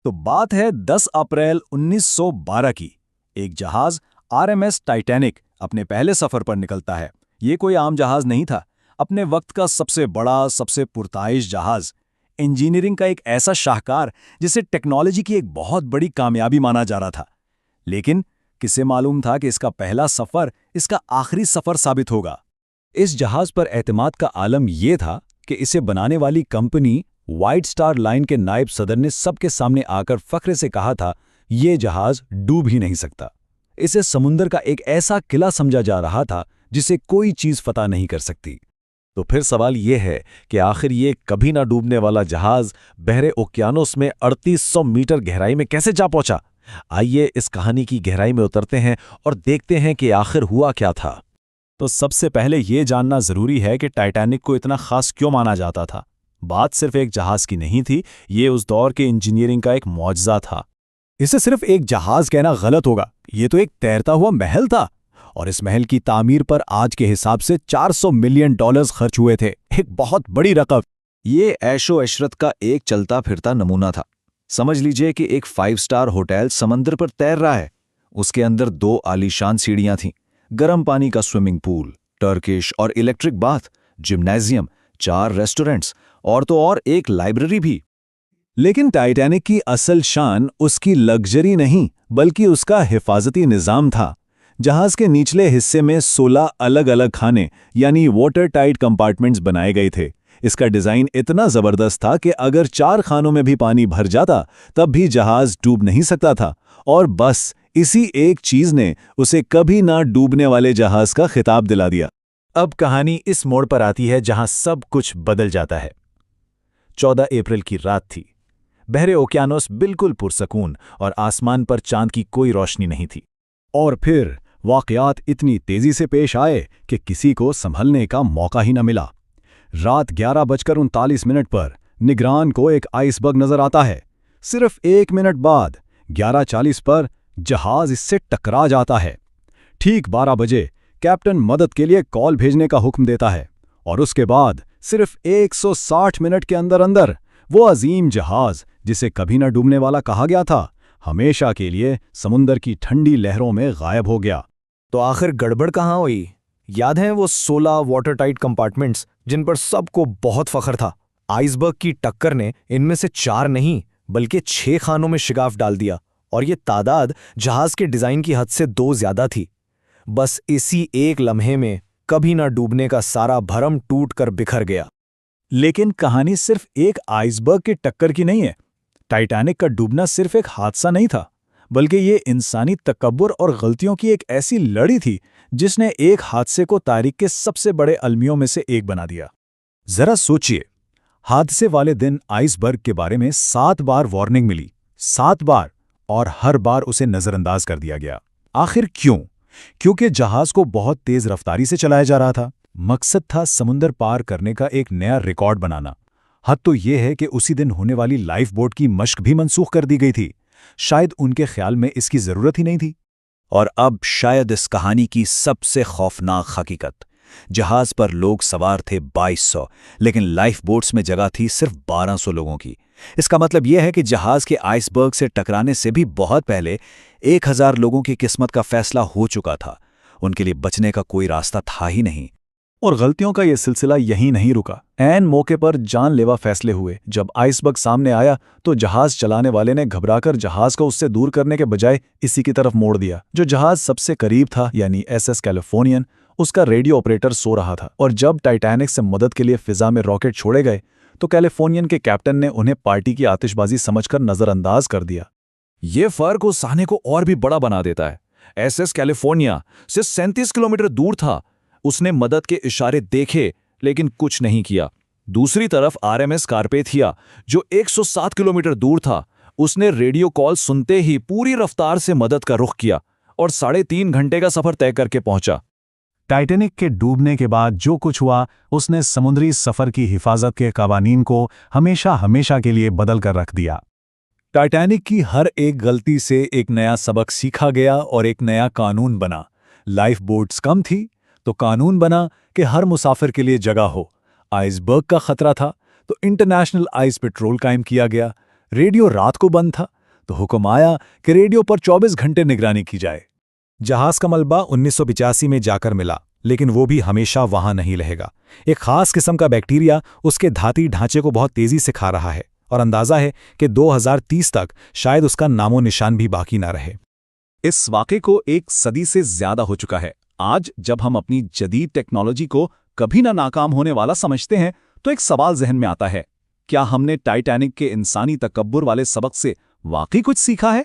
तो बात है 10 अप्रैल 1912 की। एक जहाज आरएमएस टाइटैनिक अपने पहले सफर पर निकलता है। ये कोई आम जहाज नहीं था, अपने वक्त का सबसे बड़ा, सबसे पुरताइश जहाज। इंजीनियरिंग का एक ऐसा शाहकार जिसे टेक्नोलॉजी की एक बहुत बड़ी कामयाबी माना जा रहा था। लेकिन किसे मालूम था कि इसका पहला सफर इसका आखिरी सफर साबित होगा। इस जहाज पर एतमाद का आलम यह था कि इसे बनाने वाली कंपनी व्हाइट स्टार लाइन के नायब सदर ने सबके सामने आकर फख्र से कहा था, ये जहाज डूब ही नहीं सकता। इसे समुंदर का एक ऐसा किला समझा जा रहा था जिसे कोई चीज फतह नहीं कर सकती। तो फिर सवाल यह है कि आखिर ये कभी ना डूबने वाला जहाज बहरे ओकियानोस में 3800 मीटर गहराई में कैसे जा पहुंचा? आइए इस कहानी की गहराई में उतरते हैं और देखते हैं कि आखिर हुआ क्या था। तो सबसे पहले ये जानना जरूरी है कि टाइटैनिक को इतना खास क्यों माना जाता था। बात सिर्फ एक जहाज की नहीं थी, ये उस दौर के इंजीनियरिंग का एक मौजज़ा था। इसे सिर्फ एक जहाज कहना गलत होगा, ये तो एक तैरता हुआ महल था। और इस महल की तामीर पर आज के हिसाब से $400 मिलियन खर्च हुए थे, एक बहुत बड़ी रकम। ये ऐशो इशरत का एक चलता फिरता नमूना था। समझ लीजिए कि एक 5 स्टार होटल समंदर पर तैर रहा है। उसके अंदर 2 आलीशान सीढ़ियां थीं, गर्म पानी का स्विमिंग पूल, टर्किश और इलेक्ट्रिक बाथ, जिम्नेजियम, 4 रेस्टोरेंट्स और तो और एक लाइब्रेरी भी। लेकिन टाइटैनिक की असल शान उसकी लग्जरी नहीं बल्कि उसका हिफाजती निज़ाम था। जहाज के निचले हिस्से में 16 अलग अलग खाने यानी वाटर टाइट कंपार्टमेंट्स बनाए गए थे। इसका डिज़ाइन इतना ज़बरदस्त था कि अगर 4 खानों में भी पानी भर जाता तब भी जहाज डूब नहीं सकता था। और बस इसी एक चीज़ ने उसे कभी ना डूबने वाले जहाज का खिताब दिला दिया। अब कहानी इस मोड़ पर आती है जहां सब कुछ बदल जाता है। 14 अप्रैल की रात थी। बहरे ओकियानोस बिल्कुल पुरसकून और आसमान पर चांद की कोई रोशनी नहीं थी। और फिर वाक़यात इतनी तेज़ी से पेश आए कि किसी को संभलने का मौका ही न मिला। रात 11:39 पर निगरान को एक आइसबर्ग नजर आता है। सिर्फ 1 मिनट बाद 11:40 पर जहाज इससे टकरा जाता है। ठीक 12 बजे कैप्टन मदद के लिए कॉल भेजने का हुक्म देता है और उसके बाद सिर्फ 160 मिनट के अंदर अंदर वो अजीम जहाज जिसे कभी न डूबने वाला कहा गया था, हमेशा के लिए समुंदर की ठंडी लहरों में गायब हो गया। तो आखिर गड़बड़ कहाँ हुई? याद हैं वो 16 वाटर टाइट कंपार्टमेंट्स जिन पर सबको बहुत फख्र था? आइसबर्ग की टक्कर ने इनमें से 4 नहीं बल्कि 6 खानों में शिगाफ डाल दिया और ये तादाद जहाज के डिजाइन की हद से 2 ज्यादा थी। बस इसी एक लम्हे में कभी ना डूबने का सारा भरम टूट कर बिखर गया। लेकिन कहानी सिर्फ एक आइसबर्ग की टक्कर की नहीं है। टाइटैनिक का डूबना सिर्फ एक हादसा नहीं था, बल्कि ये इंसानी तकब्बुर और गलतियों की एक ऐसी लड़ी थी जिसने एक हादसे को तारीख के सबसे बड़े अलमियों में से एक बना दिया। जरा सोचिए, हादसे वाले दिन आइसबर्ग के बारे में 7 बार वार्निंग मिली, 7 बार, और हर बार उसे नजरअंदाज कर दिया गया। आखिर क्यों? क्योंकि जहाज को बहुत तेज रफ्तारी से चलाया जा रहा था। मकसद था समुंदर पार करने का एक नया रिकॉर्ड बनाना। हद तो यह है कि उसी दिन होने वाली लाइफ बोट की मश्क भी मनसूख कर दी गई थी। शायद उनके ख्याल में इसकी जरूरत ही नहीं थी। और अब शायद इस कहानी की सबसे खौफनाक हकीकत, जहाज पर लोग सवार थे 2200, लेकिन लाइफ बोट्स में जगह थी सिर्फ 1200 लोगों की। इसका मतलब यह है कि जहाज के आइसबर्ग से टकराने से भी बहुत पहले 1000 लोगों की किस्मत का फैसला हो चुका था। उनके लिए बचने का कोई रास्ता था ही नहीं। और गलतियों का यह सिलसिला यहीं नहीं रुका। ऐन मौके पर जानलेवा फैसले हुए। जब आइसबर्ग सामने आया तो जहाज चलाने वाले ने घबराकर जहाज को उससे दूर करने के बजाय इसी की तरफ मोड़ दिया। जो जहाज सबसे करीब था यानी SS कैलिफोर्नियन, उसका रेडियो ऑपरेटर सो रहा था। और जब टाइटैनिक से मदद के लिए फिजा में रॉकेट छोड़े गए तो कैलिफोर्नियन के कैप्टन ने उन्हें पार्टी की आतिशबाजी समझकर नजरअंदाज कर दिया। ये फर्क उस साहने को और भी बड़ा बना देता है। SS कैलिफोर्निया से 37 किलोमीटर दूर था। उसने मदद के इशारे देखे लेकिन कुछ नहीं किया। दूसरी तरफ RMS कार्पेथिया जो 107 किलोमीटर दूर था, उसने रेडियो कॉल सुनते ही पूरी रफ्तार से मदद का रुख किया और 3.5 घंटे का सफर तय करके पहुंचा। टाइटैनिक के डूबने के बाद जो कुछ हुआ, उसने समुद्री सफर की हिफाजत के कवानीन को हमेशा हमेशा के लिए बदल कर रख दिया। टाइटैनिक की हर एक गलती से एक नया सबक सीखा गया और एक नया कानून बना। लाइफ बोट्स कम थी तो कानून बना कि हर मुसाफिर के लिए जगह हो। आइसबर्ग का खतरा था तो इंटरनेशनल आइस पेट्रोल कायम किया गया। रेडियो रात को बंद था तो हुक्म आया कि रेडियो पर 24 घंटे निगरानी की जाए। जहाज का मलबा 1985 में जाकर मिला, लेकिन वो भी हमेशा वहां नहीं रहेगा। एक खास किस्म का बैक्टीरिया उसके धाती ढांचे को बहुत तेजी से खा रहा है और अंदाजा है कि 2030 तक शायद उसका नामो निशान भी बाकी ना रहे। इस वाक़े को एक सदी से ज्यादा हो चुका है। आज जब हम अपनी जदीद टेक्नोलॉजी को कभी ना नाकाम होने वाला समझते हैं, तो एक सवाल जहन में आता है, क्या हमने टाइटैनिक के इंसानी तकब्बुर वाले सबक से वाकई कुछ सीखा है?